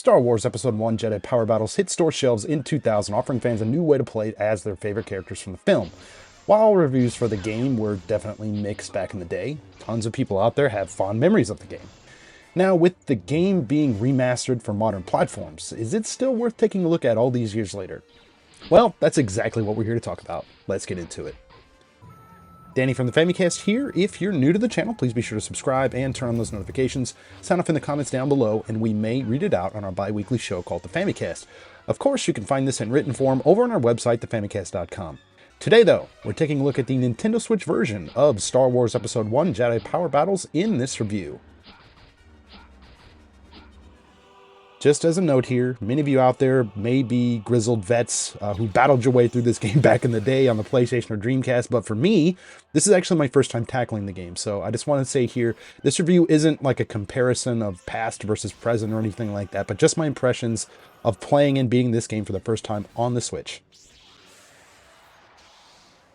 Star Wars Episode 1 Jedi Power Battles hit store shelves in 2000, offering fans a new way to play as their favorite characters from the film. While reviews for the game were definitely mixed back in the day, tons of people out there have fond memories of the game. Now, with the game being remastered for modern platforms, is it still worth taking a look at all these years later? Well, that's exactly what we're here to talk about. Let's get into it. Danny from the Famicast here. If you're new to the channel, please be sure to subscribe and turn on those notifications. Sound off in the comments down below, and we may read it out on our bi-weekly show called the Famicast. Of course, you can find this in written form over on our website, thefamicast.com. Today, though, we're taking a look at the Nintendo Switch version of Star Wars Episode 1 Jedi Power Battles in this review. Just as a note here, many of you out there may be grizzled vets who battled your way through this game back in the day on the PlayStation or Dreamcast, but for me, this is actually my first time tackling the game. So I just want to say here, this review isn't like a comparison of past versus present or anything like that, but just my impressions of playing and beating this game for the first time on the Switch.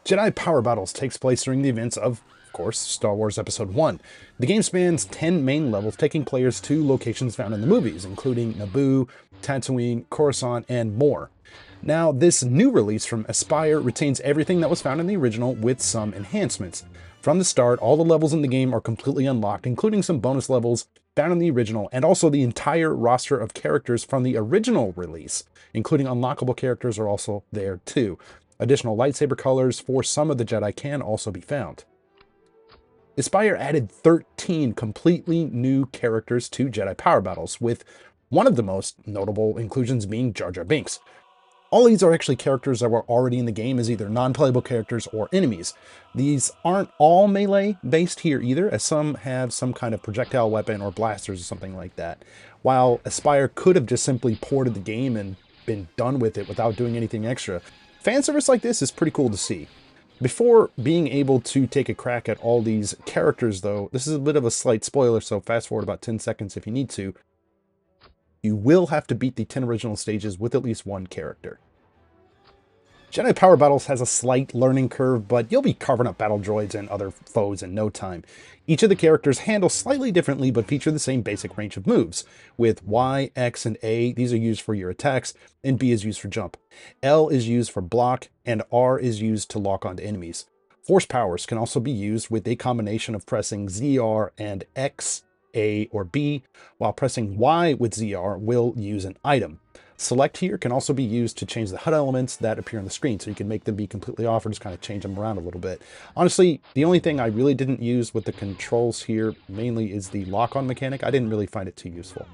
Jedi Power Battles takes place during the events of course, Star Wars Episode 1. The game spans 10 main levels, taking players to locations found in the movies, including Naboo, Tatooine, Coruscant, and more. Now, this new release from Aspyr retains everything that was found in the original with some enhancements. From the start, all the levels in the game are completely unlocked, including some bonus levels found in the original, and also the entire roster of characters from the original release, including unlockable characters are also there too. Additional lightsaber colors for some of the Jedi can also be found. Aspyr added 13 completely new characters to Jedi Power Battles, with one of the most notable inclusions being Jar Jar Binks. All these are actually characters that were already in the game as either non-playable characters or enemies. These aren't all melee based here either, as some have some kind of projectile weapon or blasters or something like that. While Aspyr could have just simply ported the game and been done with it without doing anything extra, fan service like this is pretty cool to see. Before being able to take a crack at all these characters, though, this is a bit of a slight spoiler, so fast forward about 10 seconds if you need to. You will have to beat the 10 original stages with at least one character. Jedi Power Battles has a slight learning curve, but you'll be carving up battle droids and other foes in no time. Each of the characters handle slightly differently, but feature the same basic range of moves. With Y, X, and A, these are used for your attacks, and B is used for jump. L is used for block, and R is used to lock onto enemies. Force powers can also be used with a combination of pressing ZR and X, A, or B, while pressing Y with ZR will use an item. Select here can also be used to change the HUD elements that appear on the screen, so you can make them be completely off or just kind of change them around a little bit. Honestly, the only thing I really didn't use with the controls here mainly is the lock-on mechanic. I didn't really find it too useful.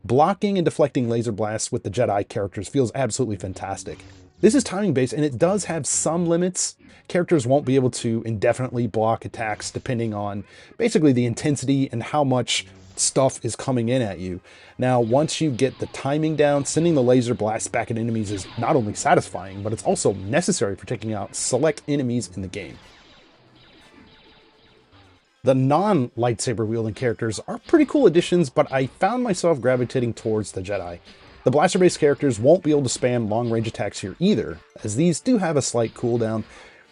Blocking and deflecting laser blasts with the Jedi characters feels absolutely fantastic. This is timing based and it does have some limits. Characters won't be able to indefinitely block attacks depending on basically the intensity and how much stuff is coming in at you. Now, once you get the timing down, sending the laser blasts back at enemies is not only satisfying, but it's also necessary for taking out select enemies in the game. The non-lightsaber wielding characters are pretty cool additions, but I found myself gravitating towards the Jedi. The blaster-based characters won't be able to spam long-range attacks here either, as these do have a slight cooldown.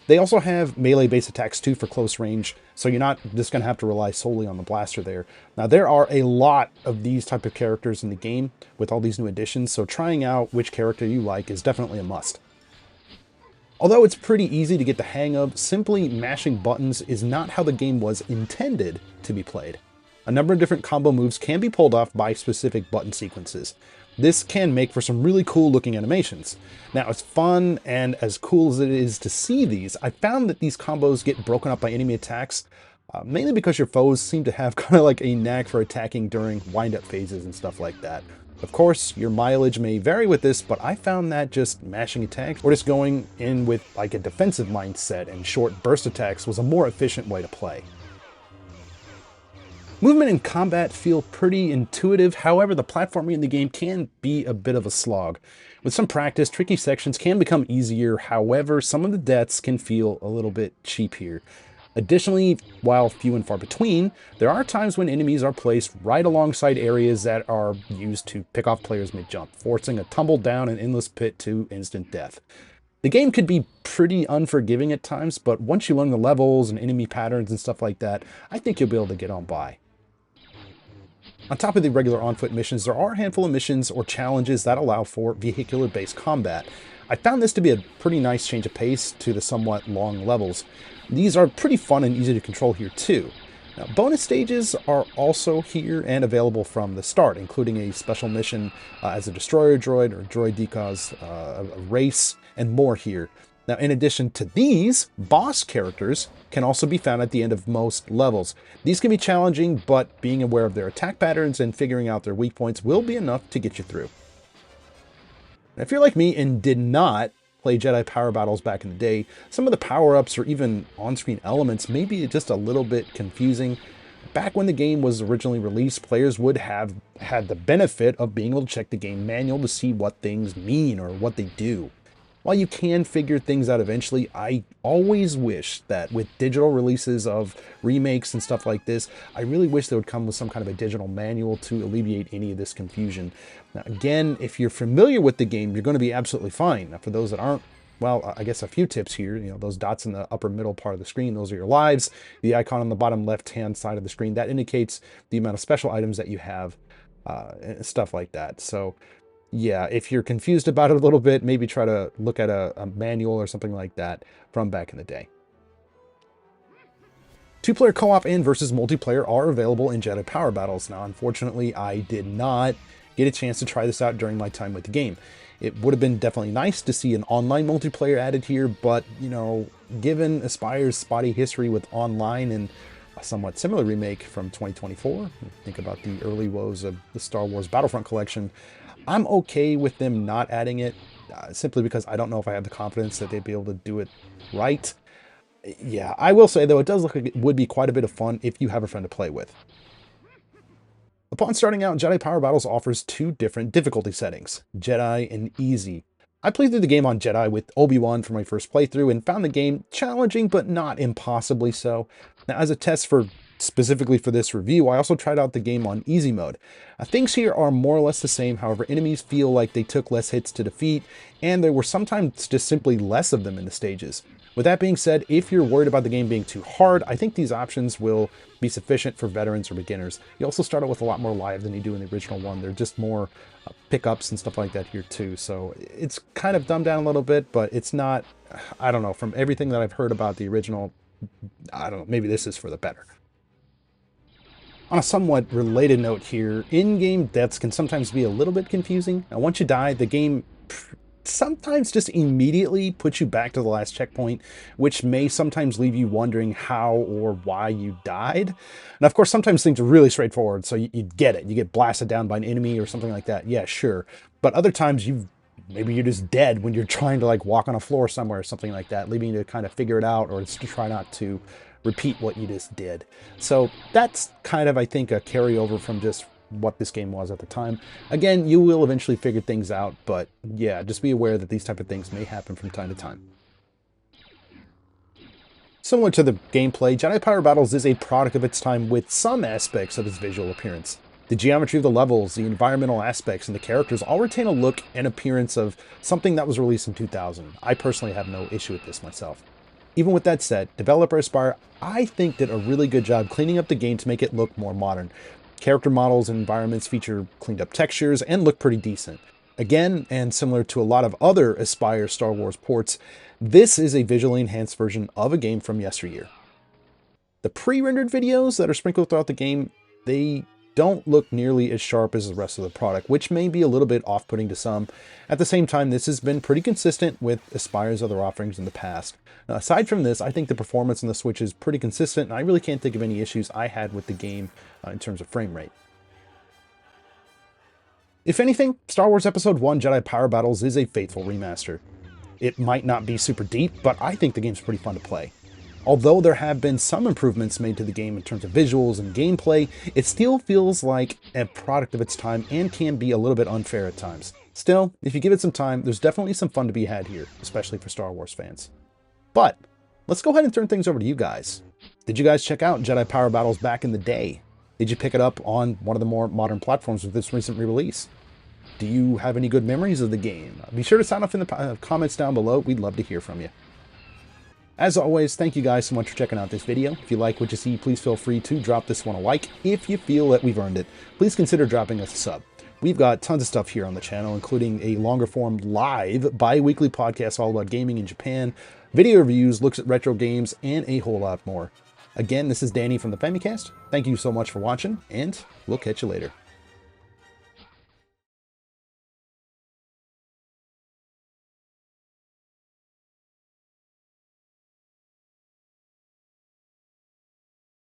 They also have melee-based attacks too for close range, so you're not just going to have to rely solely on the blaster there. Now, there are a lot of these type of characters in the game with all these new additions, so trying out which character you like is definitely a must. Although it's pretty easy to get the hang of, simply mashing buttons is not how the game was intended to be played. A number of different combo moves can be pulled off by specific button sequences. This can make for some really cool looking animations. Now, as fun and as cool as it is to see these, I found that these combos get broken up by enemy attacks, mainly because your foes seem to have kind of like a knack for attacking during wind-up phases and stuff like that. Of course, your mileage may vary with this, but I found that just mashing attacks or just going in with like a defensive mindset and short burst attacks was a more efficient way to play. Movement and combat feel pretty intuitive, however the platforming in the game can be a bit of a slog. With some practice, tricky sections can become easier, however some of the deaths can feel a little bit cheap here. Additionally, while few and far between, there are times when enemies are placed right alongside areas that are used to pick off players mid-jump, forcing a tumble down an endless pit to instant death. The game could be pretty unforgiving at times, but once you learn the levels and enemy patterns and stuff like that, I think you'll be able to get on by. On top of the regular on-foot missions, there are a handful of missions or challenges that allow for vehicular-based combat. I found this to be a pretty nice change of pace to the somewhat long levels. These are pretty fun and easy to control here too. Now, bonus stages are also here and available from the start, including a special mission as a destroyer droid or droid decals, a race, and more here. Now, in addition to these, boss characters can also be found at the end of most levels. These can be challenging, but being aware of their attack patterns and figuring out their weak points will be enough to get you through. Now, if you're like me and did not play Jedi Power Battles back in the day, some of the power-ups or even on-screen elements may be just a little bit confusing. Back when the game was originally released, players would have had the benefit of being able to check the game manual to see what things mean or what they do. While you can figure things out eventually, I always wish that with digital releases of remakes and stuff like this, I really wish they would come with some kind of a digital manual to alleviate any of this confusion. Now, again, if you're familiar with the game, you're going to be absolutely fine. Now, for those that aren't, well, I guess a few tips here. Those dots in the upper middle part of the screen, those are your lives. The icon on the bottom left-hand side of the screen, that indicates the amount of special items that you have, and stuff like that. So, yeah, if you're confused about it a little bit, maybe try to look at a manual or something like that from back in the day. Two-player co-op and versus multiplayer are available in Jedi Power Battles. Now, unfortunately, I did not get a chance to try this out during my time with the game. It would have been definitely nice to see an online multiplayer added here, but, given Aspyr's spotty history with online and a somewhat similar remake from 2024, think about the early woes of the Star Wars Battlefront collection, I'm okay with them not adding it, simply because I don't know if I have the confidence that they'd be able to do it right. Yeah, I will say, though, it does look like it would be quite a bit of fun if you have a friend to play with. Upon starting out, Jedi Power Battles offers two different difficulty settings, Jedi and Easy. I played through the game on Jedi with Obi-Wan for my first playthrough and found the game challenging, but not impossibly so. Now, as a test specifically for this review, I also tried out the game on easy mode. Things here are more or less the same, however, enemies feel like they took less hits to defeat, and there were sometimes just simply less of them in the stages. With that being said, if you're worried about the game being too hard, I think these options will be sufficient for veterans or beginners. You also start out with a lot more life than you do in the original one. They're just more pickups and stuff like that here too, so it's kind of dumbed down a little bit, but it's not, I don't know, from everything that I've heard about the original, I don't know, maybe this is for the better. On a somewhat related note here, in-game deaths can sometimes be a little bit confusing. Now, once you die, the game sometimes just immediately puts you back to the last checkpoint, which may sometimes leave you wondering how or why you died. And of course, sometimes things are really straightforward, so you get it. You get blasted down by an enemy or something like that. Yeah, sure. But other times, maybe you're just dead when you're trying to walk on a floor somewhere or something like that, leaving you to kind of figure it out or to try not to repeat what you just did. So that's kind of, I think, a carryover from just what this game was at the time. Again, you will eventually figure things out, but yeah, just be aware that these type of things may happen from time to time. Similar to the gameplay, Jedi Power Battles is a product of its time with some aspects of its visual appearance. The geometry of the levels, the environmental aspects, and the characters all retain a look and appearance of something that was released in 2000. I personally have no issue with this myself. Even with that said, developer Aspyr, I think, did a really good job cleaning up the game to make it look more modern. Character models and environments feature cleaned up textures and look pretty decent. Again, and similar to a lot of other Aspyr Star Wars ports, this is a visually enhanced version of a game from yesteryear. The pre-rendered videos that are sprinkled throughout the game, they don't look nearly as sharp as the rest of the product, which may be a little bit off-putting to some. At the same time, this has been pretty consistent with Aspyr's other offerings in the past. Now, aside from this, I think the performance on the Switch is pretty consistent, and I really can't think of any issues I had with the game in terms of frame rate. If anything, Star Wars Episode 1 Jedi Power Battles is a faithful remaster. It might not be super deep, but I think the game's pretty fun to play. Although there have been some improvements made to the game in terms of visuals and gameplay, it still feels like a product of its time and can be a little bit unfair at times. Still, if you give it some time, there's definitely some fun to be had here, especially for Star Wars fans. But let's go ahead and turn things over to you guys. Did you guys check out Jedi Power Battles back in the day? Did you pick it up on one of the more modern platforms with this recent re-release? Do you have any good memories of the game? Be sure to sign off in the comments down below. We'd love to hear from you. As always, thank you guys so much for checking out this video. If you like what you see, please feel free to drop this one a like. If you feel that we've earned it, please consider dropping us a sub. We've got tons of stuff here on the channel, including a longer form live bi-weekly podcast all about gaming in Japan, video reviews, looks at retro games, and a whole lot more. Again, this is Danny from the Famicast. Thank you so much for watching, and we'll catch you later.